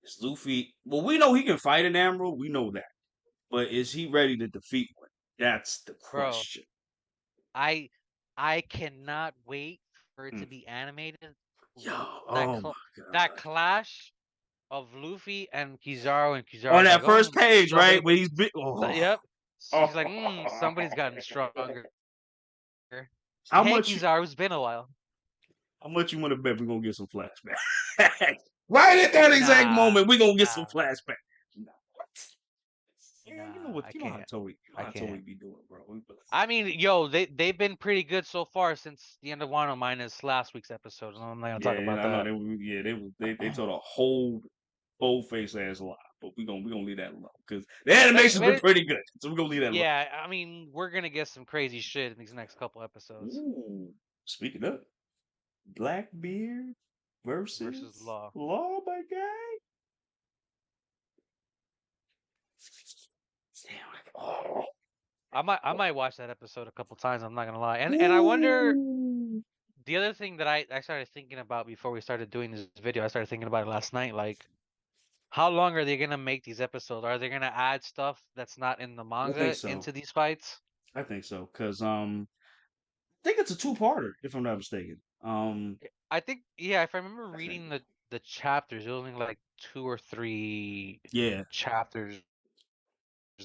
is Luffy? Well, we know he can fight an Admiral. We know that. But is he ready to defeat one? That's the Bro, question. I I cannot wait for it Mm. to be animated. Yo, That oh my that god. clash of Luffy and On Kizaru's like, that oh, first page, right? somebody, Where he's big. Oh, yep. oh. She's like, somebody's gotten stronger. How Hey, much? Kizaru, it's been a while. How much you want to bet we're gonna get some flashback? Right at that exact Nah, moment, we're gonna get some nah, flashback. Nah, what? Yeah, you know nah. what? I You know how can't. Toei, I can't. be doing, bro. I mean, yo, they've been pretty good so far since the end of Wano minus last week's episode. I'm not gonna talk Yeah, about I know that. they told a whole face ass lie, but we gonna leave that alone because the But, animation's but been it, pretty good, so we're gonna leave that alone. yeah, I mean, we're gonna get some crazy shit in these next couple episodes Ooh, speaking of Blackbeard versus versus Law. Law, my guy. Damn, oh, I might watch that episode a couple times. I'm not gonna lie. And I wonder ooh. the other thing that I started thinking about before we started doing this video. I started thinking about it last night. Like, how long are they gonna make these episodes? Are they gonna add stuff that's not in the I think manga so. into these fights? I think so because I think it's a two-parter if I'm not mistaken. I think, yeah, if I remember I think reading the chapters, it was only like 2 or 3 yeah, chapters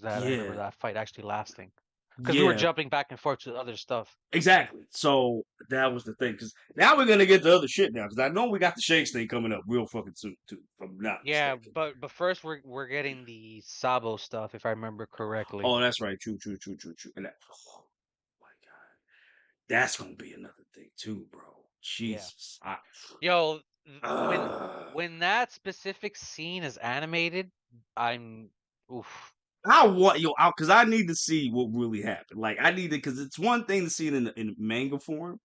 that I remember yeah, that fight actually lasting. Because we were yeah. jumping back and forth to other stuff. Exactly. So that was the thing. Because now we're gonna get to other shit now. Because I know we got the Shakes thing coming up real fucking soon too. If I'm not Yeah, mistaken. but first we're getting the Sabo stuff, if I remember correctly. Oh, that's right. True. And that, oh my god, that's gonna be another thing too, bro. Yeah. Jesus. Yo, Uh, when that specific scene is animated, I'm oof. I want yo out because I need to see what really happened. Like I need to because it's one thing to see it in manga form,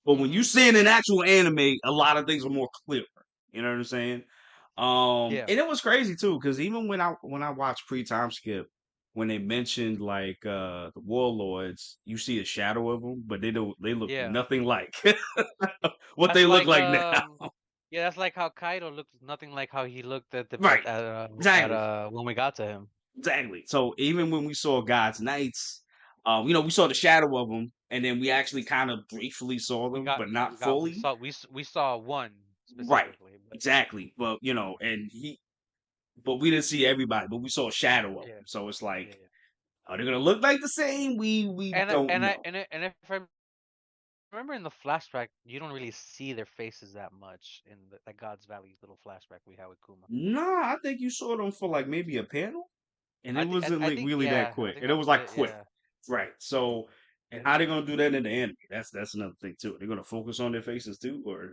but when you Hmm. see it in actual anime, a lot of things are more clear. You know what I'm saying? Yeah. And it was crazy too because even when I watched pre time skip, when they mentioned like the warlords, you see a shadow of them, but they look Yeah. nothing like what That's they look like like now. yeah, that's like how Kaido looked nothing like how he looked at the Right? at Exactly. when we got to him. Exactly. So even when we saw God's Knights, we saw the shadow of them, and then we actually kind of briefly saw We them, got but not fully. we saw one Right. specifically, but Exactly. But but we didn't see everybody, but we saw a shadow of yeah. them. So it's Yeah, like, yeah. are they gonna look like the same? We don't know. And if I remember in the flashback, you don't really see their faces that much in the God's Valley little flashback we had with Kuma. Nah, I think you saw them for like maybe a panel, and it wasn't I like think, really that yeah, I quick, think and it that was was like it. quick. Yeah. Right. So, and how they gonna do that in the anime? That's another thing too. They're gonna focus on their faces too, or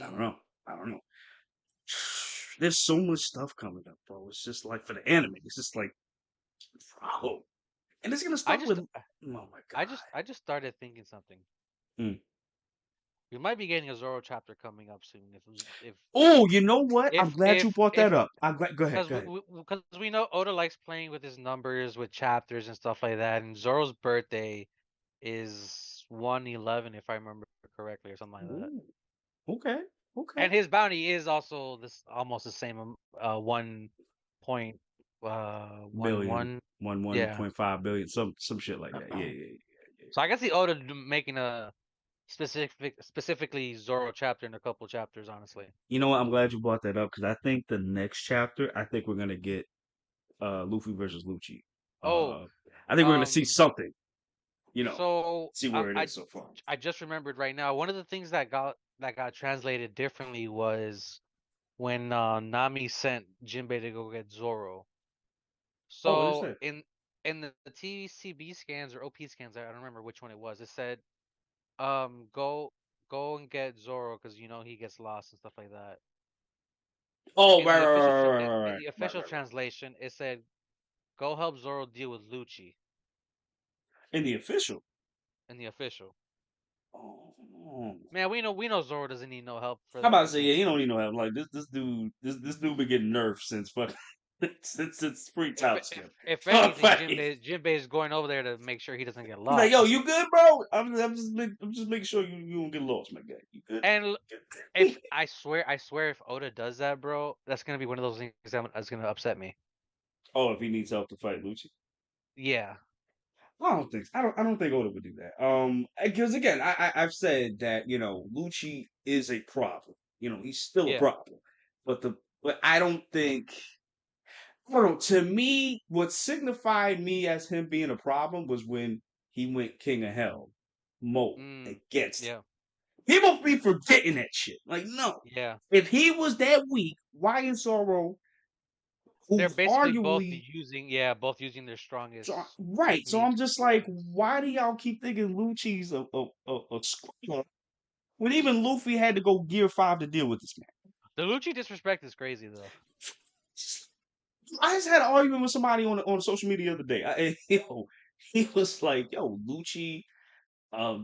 I don't Mm. know. I don't know. There's so much stuff coming up, bro. It's just like for the anime, it's just like, bro, and it's gonna I start just with, oh my I just started thinking something. god. Mm. We might be getting a Zoro chapter coming up soon Oh, you know what? I'm glad you brought that if up. I'm glad. Go ahead. because Go ahead. we know Oda likes playing with his numbers with chapters and stuff like that, and Zoro's birthday is 111 if I remember correctly or something like that. Ooh, okay. Okay. And his bounty is also this almost the same 1 point one Billion, one. one Yeah. point five billion, some shit like that. Yeah. So I guess the Oda making a specifically Zoro chapter in a couple chapters, honestly. You know what? I'm glad you brought that up because I think the next chapter, I think we're gonna get Luffy versus Lucci. Oh, I think we're gonna see um, something. so See where it is so far. I just remembered right now. One of the things that got translated differently was when Nami sent Jinbei to go get Zoro. Oh, what is So that? in the TCB scans or OP scans, I don't remember which one it was. It said, go and get Zoro because you know he gets lost and stuff like that. Oh, In the official in right, the right, official right, right. translation, it said, "Go help Zoro deal with Lucci." In the official. In the official, Oh. man, we know Zoro doesn't need no help I'm for about to say, yeah, since he don't need no help. Like this dude been getting nerfed since fucking since free if top skip. if anything, Like, Jinbei is going over there to make sure he doesn't get he's like, yo, lost. you good, bro? I'm just making sure you don't get lost, my guy. You good? And Good? if I swear, if Oda does that, bro, that's gonna be one of those things that's gonna upset me. Oh, if he needs help to fight Lucci. Yeah, I don't think Oda would do that. Because again, I've said that Lucci is a problem. He's still a yeah. problem. But I don't think I don't know. To me, what signified me as him being a problem was when he went King of Hell mode Mm, against him. yeah, People be forgetting that shit. Like, no. yeah. If he was that weak, why is Zoro, They're who's basically arguably both using their strongest right? So I'm techniques. just like, why do y'all keep thinking Lucci's a square when even Luffy had to go Gear 5 to deal with this man? The Lucci disrespect is crazy though. I just had an argument with somebody on social media the other day. He was like, "Yo, Lucci,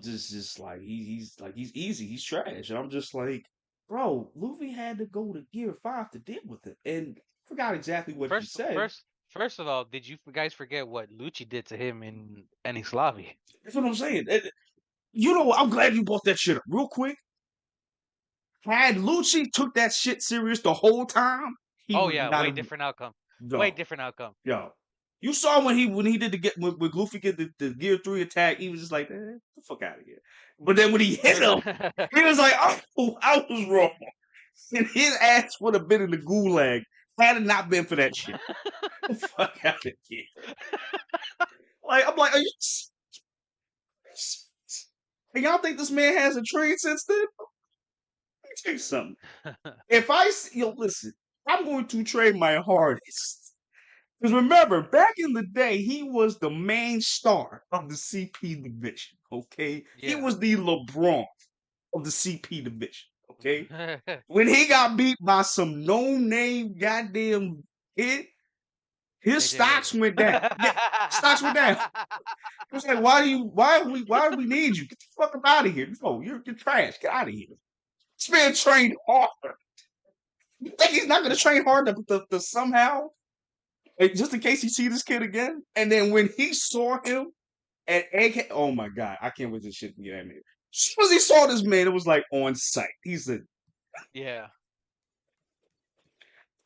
just like he's easy, he's trash," and I'm just like, "Bro, Luffy had to go to Gear 5 to deal with it," and I forgot exactly what he First, said. first, first of all, did you guys forget what Lucci did to him in Enies Lobby? That's what I'm saying. You know what? I'm glad you brought that shit up real quick. Had Lucci took that shit serious the whole time, he Oh would yeah, not way have. different outcome. Way No, different outcome. yo. You saw when he did when Goofy get the Gear 3 attack, he was just like, get the fuck out of here. But then when he hit him, he was like, oh, I was wrong. And his ass would have been in the gulag had it not been for that shit. The fuck out of here. Like, I'm like, are you and y'all think this man has a train since then? Let me tell you something. If listen, I'm going to train my hardest. Because remember, back in the day, he was the main star of the CP division. Okay, he Yeah. was the LeBron of the CP division. Okay, when he got beat by some no-name goddamn kid, his AJ stocks Little. went down. Yeah, stocks went down. It was like, why do we need you? Get the fuck up out of here. No, you're trash. Get out of here. This man trained hard. You think he's not going to train hard to somehow, just in case he see this kid again? And then when he saw him at AK, oh my god, I can't wait to shit to get at me. As soon as he saw this man, it was like on sight. He said, Yeah.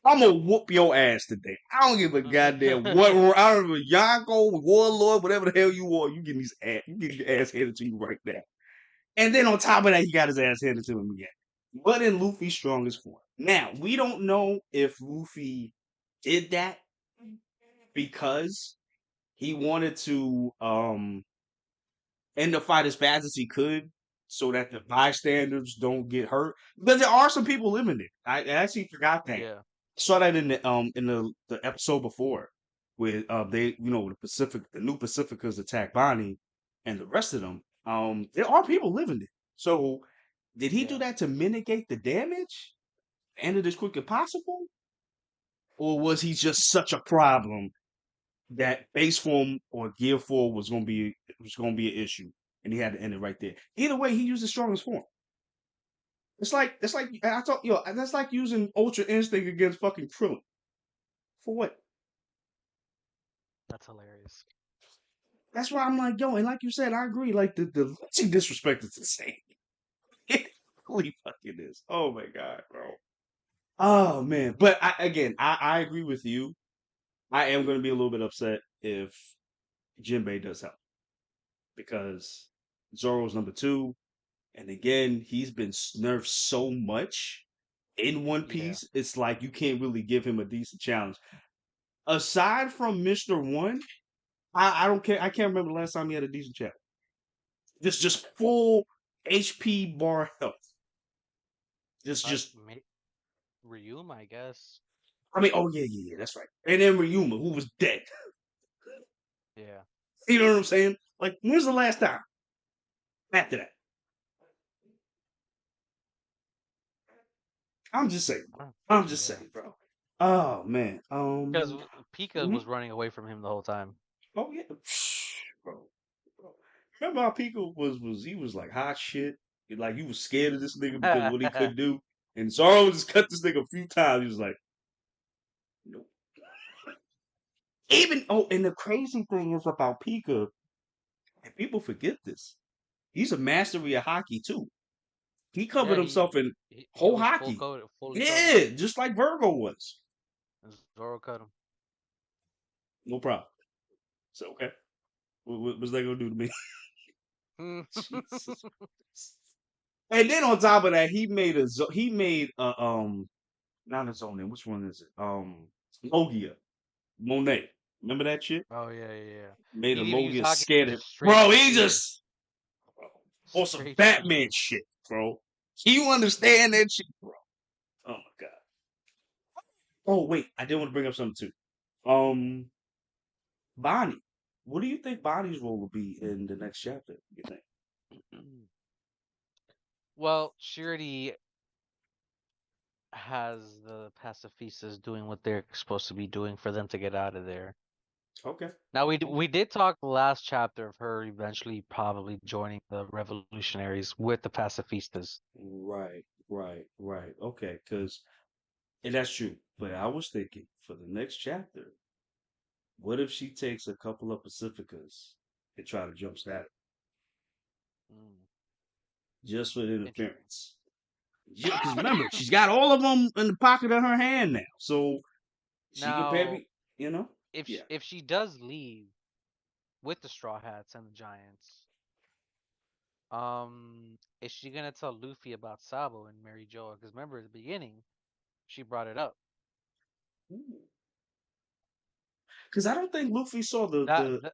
"I'm gonna whoop your ass today. I don't give a goddamn what. I don't know, Yonko, Warlord, whatever the hell you are. You getting your ass handed to you right now." And then on top of that, he got his ass handed to him again. But in Luffy's strongest form. Now we don't know if Luffy did that because he wanted to end the fight as fast as he could so that the bystanders don't get hurt. Because there are some people living there. I actually forgot that. Yeah. Saw that in the episode before with they the new Pacificas attack Bonnie and the rest of them. There are people living there. So did he do Yeah. that to mitigate the damage? End it as quick as possible? Or was he just such a problem that base form or gear 4 was gonna be an issue, and he had to end it right there. Either way, he used the strongest form. It's like I thought, that's like using Ultra Instinct against fucking Krillin. For what? That's hilarious. That's why I'm like, yo, and like you said, I agree. Like the Lucci disrespect is insane. It really fucking is. Oh my god, bro. Oh man. But I agree with you. I am gonna be a little bit upset if Jinbei does help because Zoro's number 2. And again, he's been nerfed so much in One Yeah. Piece. It's like you can't really give him a decent challenge. Aside from Mr. 1, I don't care. I can't remember the last time he had a decent challenge. Just full HP bar health. Just. May Ryuma, I guess. I mean, oh yeah, that's right. And then Ryuma, who was dead. Yeah. You know what I'm saying? Like, when's the last time? After that, I'm just saying, bro. I'm just Yeah. saying, bro. Oh man. Because Pika Mhm. was running away from him the whole time. Oh yeah, bro. Bro. Remember how Pico was he was like hot shit. Like he was scared of this nigga because of what he could do. And Zoro just cut this nigga a few times. He was like, nope. Even and the crazy thing is about Pika, and people forget this. He's a mastery of hockey too. He covered Yeah, himself in he whole was hockey. fully coated. Yeah, just like Virgo was. And Zoro cut No problem. So okay. What was that gonna do to me? him. Jesus. And then on top of that, he made a not his own name. Which one is it? Logia Monet. Remember that shit? Oh yeah, yeah, yeah. Made He a didn't even use Logia hockey, scared him. just straight Bro, he fear. just on some Straight Batman fear. shit, bro. You understand that shit, bro? Oh my god. Oh wait, I did want to bring up something too. Bonnie. What do you think Bonnie's role will be in the next chapter? You think? Well, she already has the pacifistas doing what they're supposed to be doing for them to get out of there. Okay. Now Okay. we did talk last chapter of her eventually probably joining the revolutionaries with the pacifistas. Right. Okay, because and that's true. But I was thinking for the next chapter, what if she takes a couple of Pacificas and try to jumpstart it Mm, just for interesting. interference? Because remember, she's got all of them in the pocket of her hand now, so she could Now, maybe, you know, yeah. if she does leave with the Straw Hats and the Giants, is she gonna tell Luffy about Sabo and Mary Joa? Because remember at the beginning, she brought it up. Because I don't think Luffy saw That, the. that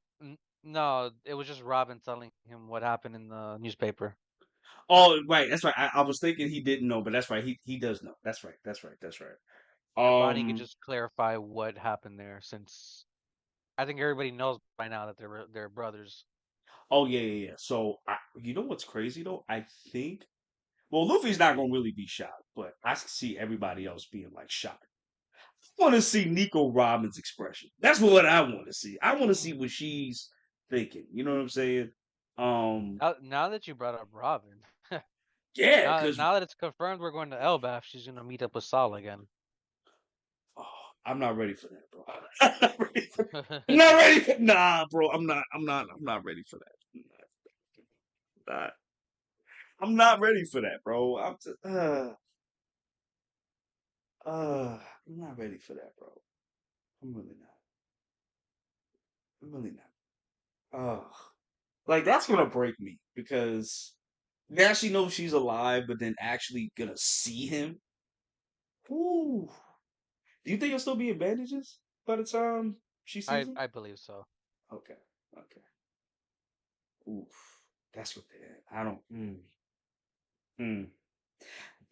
no, it was just Robin telling him what happened in the newspaper. Oh, right. That's right. I was thinking he didn't know, but that's right. He does know. That's right. And Bonnie could Um. just clarify what happened there, since I think everybody knows by now that they're brothers. Oh yeah. So you know what's crazy though? I think. Well, Luffy's not gonna really be shocked, but I see everybody else being like shocked. I want to see Nico Robin's expression. That's what I want to see. I want to see what she's thinking. You know what I'm saying? Um, Now that you brought up Robin, yeah, because now that it's confirmed we're going to Elbaf, she's gonna meet up with Sal again. I'm not ready for that, bro. I'm not ready for. I'm not ready for. Nah, bro. I'm not ready for that. Not, I'm not ready for that, bro. I'm not ready for that, bro. I'm really not. I'm really not. Like that's gonna break me because now she knows she's alive, but then actually gonna see him. Ooh. Do you think he'll still be in bandages by the time she sees him? I believe so. Okay. Okay. Oof. That's what they. I don't. Mm.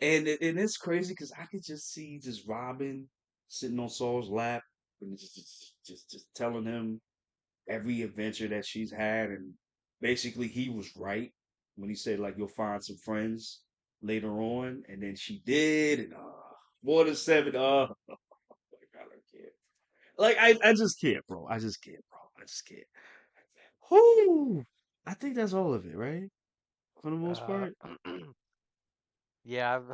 And it's crazy because I could just see just Robin sitting on Saul's lap and just telling him every adventure that she's had, and basically he was right when he said like you'll find some friends later on, and then she did, and more than seven. My God, I can't. Like I just can't, bro. I just can't, bro. I just can't. Whoo! I think that's all of it, right? For the most Uh, part. yeah, Yeah.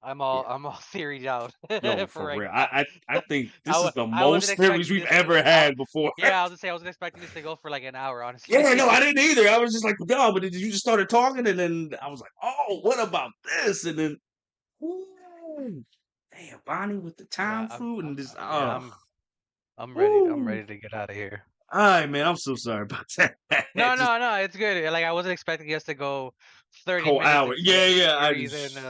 I'm all theoried out Yo, for for right real. now. I think this is the I wasn't most theories expecting we've this to. ever had before. Yeah, I was gonna say I wasn't expecting this to go for like an hour, honestly. Yeah, no, I didn't either. I was just like, no, but then you just started talking, and then I was like, oh, what about this? And then, ooh, damn, Bonnie with the Yeah, time fruit and this, yeah, oh, I'm ready. I'm woo. ready to get out of here. All right, man, I'm so sorry about that. No, Just no, no, it's good. Like I wasn't expecting us to go 30 whole minutes hour. into Yeah, every yeah, I theories and just,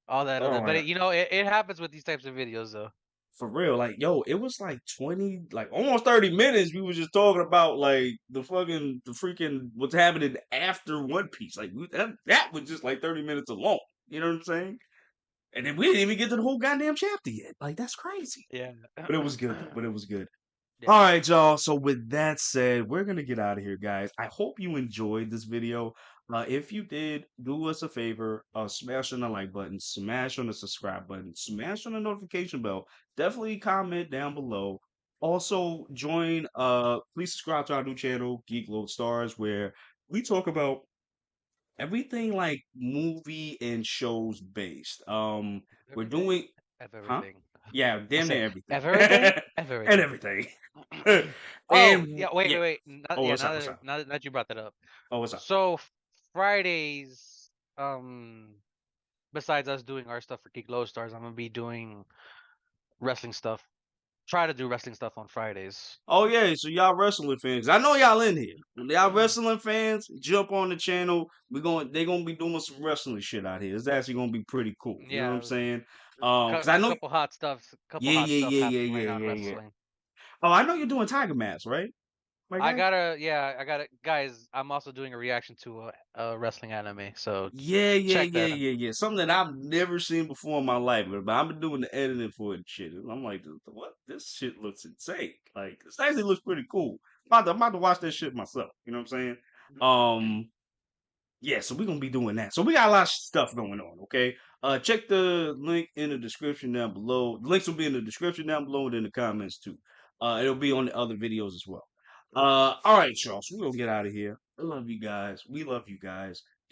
all that other. oh, But yeah, it happens with these types of videos though. for real. Like, yo, it was like 20, like almost 30 minutes. We were just talking about like the freaking what's happening after One Piece. Like, that was just like 30 minutes alone. You know what I'm saying? And then we didn't even get to the whole goddamn chapter yet. Like that's crazy. Yeah. But it was good though. But it was good. Yeah. All right, y'all. So with that said, we're gonna get out of here, guys. I hope you enjoyed this video. If you did, do us a favor, smash on the like button, smash on the subscribe button, smash on the notification bell. Definitely comment down below. Also, please subscribe to our new channel, Geek Load Stars, where we talk about everything like movie and shows based. We're Everything, doing, huh? everything. Yeah, I damn said near everything, everything, and everything. everything. Oh, And yeah, wait, yeah. wait, wait. Not, Oh, yeah, what's up? What's up? now that you brought that up. Oh, what's up? So Fridays, um, besides us doing our stuff for Geek Low Stars, I'm gonna be doing wrestling stuff. Try to do wrestling stuff on Fridays. Oh yeah, so y'all wrestling fans. I know y'all in here. Y'all wrestling fans, jump on the channel. They're gonna be doing some wrestling shit out here. It's actually gonna be pretty cool. You know what I'm Yeah, saying? cou Cause I know, couple yeah, hot yeah, stuff yeah, happening yeah, right yeah, now in yeah, yeah. wrestling. Oh, I know you're doing Tiger Mask, right? My guy? I gotta, guys. I'm also doing a reaction to a wrestling anime, so Yeah, yeah, check yeah, that. yeah, yeah. Something that I've never seen before in my life, but I've been doing the editing for it and shit. And I'm like, what? This shit looks insane. Like, this actually looks pretty cool. I'm about to watch that shit myself. You know what I'm saying? Um, yeah, so we're gonna be doing that. So we got a lot of stuff going on, okay? Check the link in the description down below. The links will be in the description down below and in the comments too. It'll be on the other videos as well. All right, y'all. So we're gonna get out of here. I love you guys. We love you guys.